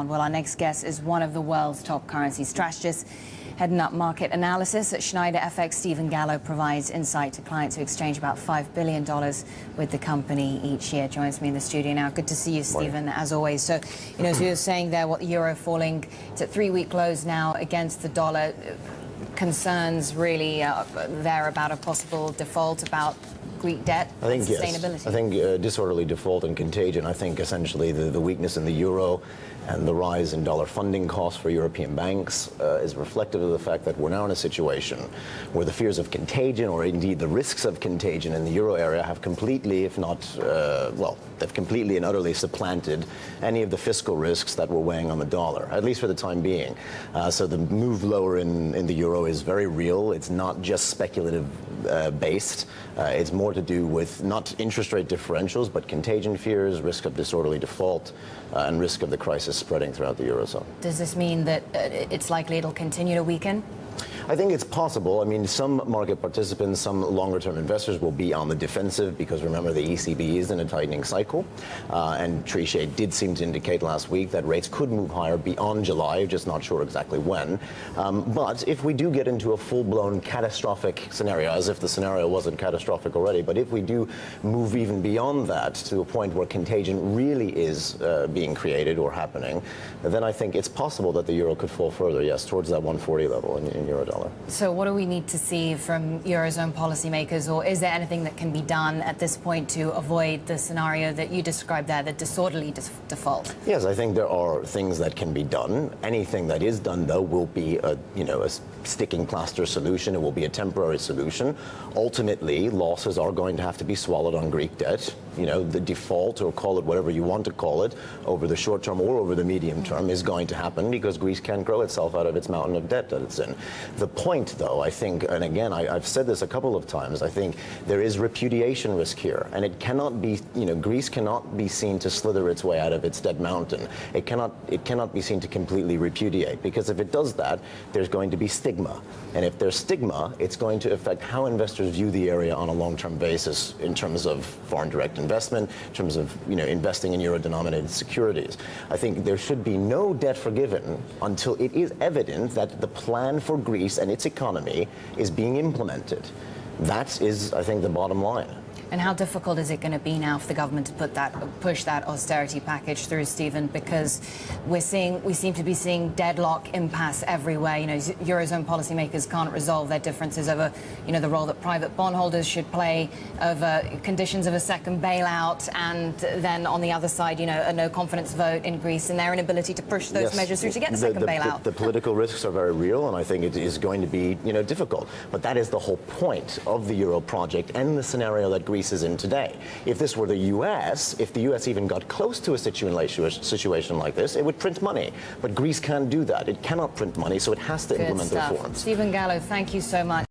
on? Well, our next guest is one of the world's top currency strategists, heading up market analysis at Schneider FX. Stephen Gallo provides insight to clients who exchange about $5 billion with the company each year. Joins me in the studio now. Good to see you, Stephen, as always. So, as you were saying there, what the euro falling, it's at 3-week lows now against the dollar. Concerns really there about a possible default, about Greek debt and sustainability? Yes. I think disorderly default and contagion. I think essentially the weakness in the euro and the rise in dollar funding costs for European banks is reflective of the fact that we're now in a situation where the fears of contagion, or indeed the risks of contagion in the euro area, have completely, if not, they've completely and utterly supplanted any of the fiscal risks that were weighing on the dollar, at least for the time being. So the move lower in the euro is very real. It's not just speculative based. It's more to do with not interest rate differentials, but contagion fears, risk of disorderly default, and risk of the crisis spreading throughout the Eurozone. Does this mean that it's likely it'll continue to weaken? I think it's possible. I mean, some market participants, some longer-term investors will be on the defensive because, remember, the ECB is in a tightening cycle. And Trichet did seem to indicate last week that rates could move higher beyond July, just not sure exactly when. But if we do get into a full-blown catastrophic scenario, as if the scenario wasn't catastrophic already, but if we do move even beyond that to a point where contagion really is being created or happening, then I think it's possible that the euro could fall further, yes, towards that 140 level in euro dollar. So what do we need to see from Eurozone policymakers, or is there anything that can be done at this point to avoid the scenario that you described there, the disorderly default? Yes, I think there are things that can be done. Anything that is done, though, will be a sticking plaster solution. It will be a temporary solution. Ultimately, losses are going to have to be swallowed on Greek debt. The default, or call it whatever you want to call it, over the short term or over the medium term is going to happen because Greece can't grow itself out of its mountain of debt that it's in. The point, though, I think, and again, I've said this a couple of times, I think there is repudiation risk here, and it cannot be, Greece cannot be seen to slither its way out of its debt mountain. It cannot be seen to completely repudiate, because if it does that, there's going to be stigma. And if there's stigma, it's going to affect how investors view the area on a long-term basis in terms of foreign direct investment, in terms of, investing in euro-denominated securities. I think there should be no debt forgiven until it is evident that the plan for Greece and its economy is being implemented. That is, I think, the bottom line. And how difficult is it going to be now for the government to push that austerity package through, Stephen? Because we seem to be seeing deadlock, impasse everywhere. Eurozone policymakers can't resolve their differences over, the role that private bondholders should play, over conditions of a second bailout, and then on the other side, a no-confidence vote in Greece and their inability to push those measures through to get the second bailout. The political risks are very real, and I think it is going to be, difficult. But that is the whole point of the Euro project and the scenario that Greece is in today. If this were the U.S., if the U.S. even got close to a situation like this, it would print money. But Greece can't do that. It cannot print money, so it has to implement the reforms. Stephen Gallo, thank you so much.